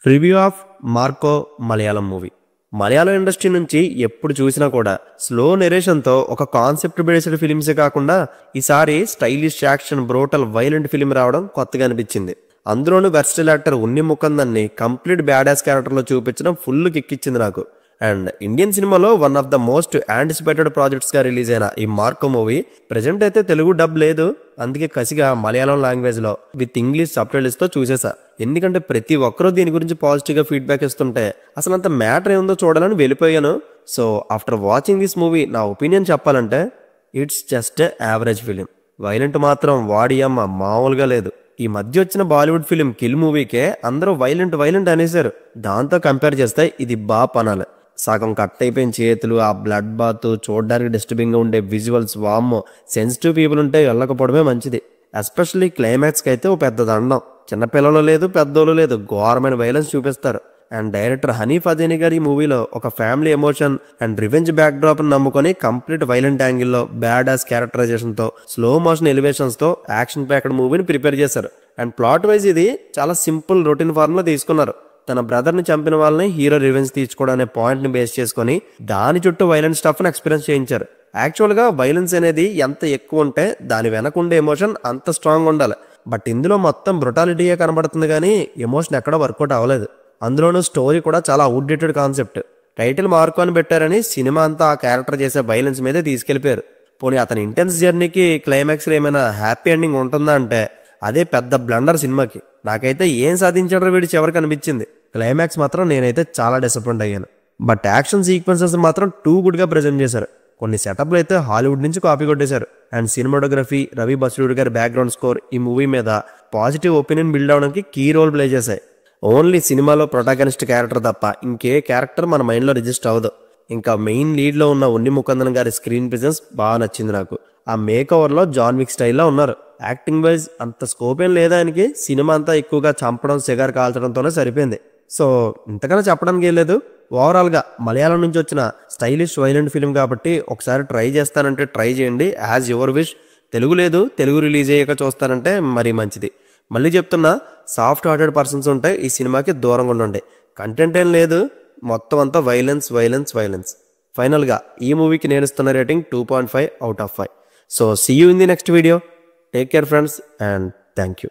Review of Marco Malayalam movie. Malayalam industry నుంచి ఎప్పుడు చూసినా కూడా స్లో నెరేషన్తో ఒక కాన్సెప్ట్ బేస్డ్ ఫిలిమ్సే కాకుండా ఈసారి stylish action brutal violent film రావడం కొత్తగా అనిపించింది. అందులోనూ వెర్స్టైల్ యాక్టర్ ఉన్ని ముకుందన్ని కంప్లీట్ బ్యాడాస్ క్యారెక్టర్లో చూపించడం ఫుల్ కిక్కిచ్చింది నాకు. అండ్ ఇండియన్ సినిమాలో one of the most anticipated ప్రాజెక్ట్స్గా రిలీజ్ అయిన ఈ మార్కో మూవీ ప్రెజెంట్ అయితే తెలుగు డబ్ లేదు, అందుకే కసిగా మలయాళం లాంగ్వేజ్లో విత్ ఇంగ్లీష్ సబ్టైటిల్స్తో చూసేసా. ఎందుకంటే ప్రతి ఒక్కరూ దీని గురించి పాజిటివ్గా ఫీడ్బ్యాక్ ఇస్తుంటే అసలు అంత మ్యాటర్ ఏముందో చూడాలని వెళ్ళిపోయాను. So after watching this movie నా ఒపీనియన్ చెప్పాలంటే it's just average film. Violent మాత్రం వాడియమ్మ మామూలుగా లేదు. ఈ మధ్య వచ్చిన బాలీవుడ్ ఫిలిం కిల్ మూవీకే అందరూ వైలెంట్ అనేసారు. దాంతో కంపేర్ చేస్తే ఇది పనాలి. సగం కట్ అయిపోయిన చేతులు, ఆ బ్లడ్ బాత్, చూడడానికి డిస్టర్బింగ్గా ఉండే విజువల్స్, వామ్మో సెన్సిటివ్ పీపుల్ ఉంటే వెళ్ళకపోవడమే మంచిది. ఎస్పెషల్లీ క్లైమాక్స్కి అయితే ఓ పెద్ద దండం. చిన్నపిల్లలు లేదు, పెద్దోళ్ళు లేదు, ఘోరమైన వైలెన్స్ చూపిస్తారు. అండ్ డైరెక్టర్ హనీఫ్ అదేని గారు ఈ మూవీలో ఒక family emotion and revenge backdrop నమ్ముకొని కంప్లీట్ వైలెంట్ యాంగిల్లో బ్యాడాస్ క్యారెక్టరైజేషన్తో స్లో మోషన్ ఎలివేషన్స్తో యాక్షన్ ప్యాక్డ్ మూవీని ప్రిపేర్ చేశారు. అండ్ ప్లాట్ వైజ్ ఇది చాలా సింపుల్ రొటీన్ ఫార్మ్లో తీసుకున్నారు. తన బ్రదర్ని చంపిన వాళ్ళని హీరో రివెంజ్ తీర్చుకోవడం అనే పాయింట్ని బేస్ చేసుకొని దాని చుట్టూ వైలెంట్ స్టఫ్ని ఎక్స్పీరియన్స్ చేయించారు. యాక్చువల్గా వైలెన్స్ అనేది ఎంత ఎక్కువ ఉంటే దాని వెనకుండే ఎమోషన్ అంత స్ట్రాంగ్ ఉండాలి. బట్ ఇందులో మొత్తం బ్రుటాలిటీయే కనబడుతుంది కానీ ఎమోషన్ ఎక్కడ వర్కౌట్ అవ్వలేదు. అందులోనూ స్టోరీ కూడా చాలా అవుట్డేటెడ్ కాన్సెప్ట్. టైటిల్ మార్కో అని పెట్టారని సినిమా అంతా ఆ క్యారెక్టర్ చేసే వైలెన్స్ మీదే తీసుకెళ్లిపోయారు. పోనీ అతని ఇంటెన్స్ జర్నీకి క్లైమాక్స్లో ఏమైనా హ్యాపీ ఎండింగ్ ఉంటుందా అంటే అదే పెద్ద బ్లండర్ సినిమాకి. నాకైతే ఏం సాధించాడో వీడి చివరికి అనిపించింది. క్లైమాక్స్ మాత్రం నేనైతే చాలా డిసప్పాయింట్ అయ్యాను. బట్ యాక్షన్ సీక్వెన్సెస్ మాత్రం టూ గుడ్గా ప్రజెంట్ చేశారు. కొన్ని సెటప్లు అయితే హాలీవుడ్ నుంచి కాపీ కొట్టేశారు. అండ్ సినిమాటోగ్రఫీ, రవి బస్రూడ్ గారి బ్యాక్గ్రౌండ్ స్కోర్ ఈ మూవీ మీద పాజిటివ్ ఒపీనియన్ బిల్డ్ అవడానికి కీ రోల్ ప్లే చేశాయి. ఓన్లీ సినిమాలో ప్రొటాగనిస్ట్ క్యారెక్టర్ తప్ప ఇంకే క్యారెక్టర్ మన మైండ్లో రిజిస్టర్ అవ్వదు. ఇంకా మెయిన్ లీడ్లో ఉన్న ఉన్ని ముకుందన్ గారి స్క్రీన్ ప్రెజెన్స్ బాగా నచ్చింది నాకు. ఆ మేక్ ఓవర్లో జాన్ విక్ స్టైల్లో ఉన్నారు. యాక్టింగ్ వైజ్ అంత స్కోప్ ఏం లేదా ఆయనకి. సినిమా అంతా ఎక్కువగా చంపడం, సిగార్ కాల్చడంతోనే సరిపోయింది. సో ఇంతకన్నా చెప్పడానికి ఏం లేదు. ఓవరాల్గా మలయాళం నుంచి వచ్చిన స్టైలిష్ వైలెంట్ ఫిలిం కాబట్టి ఒకసారి ట్రై చేస్తానంటే ట్రై చేయండి, యాజ్ యువర్ విష్. తెలుగు లేదు, తెలుగు రిలీజ్ అయ్యాక చూస్తానంటే మరీ మంచిది. మళ్ళీ చెప్తున్నా, సాఫ్ట్ హార్టెడ్ పర్సన్స్ ఉంటే ఈ సినిమాకి దూరంగా ఉండండి. కంటెంట్ ఏం లేదు, మొత్తం అంతా వైలెన్స్. ఫైనల్గా ఈ మూవీకి నేను ఇస్తున్న rating 2.5 out of 5. So see you in the next video. Take care friends and thank you.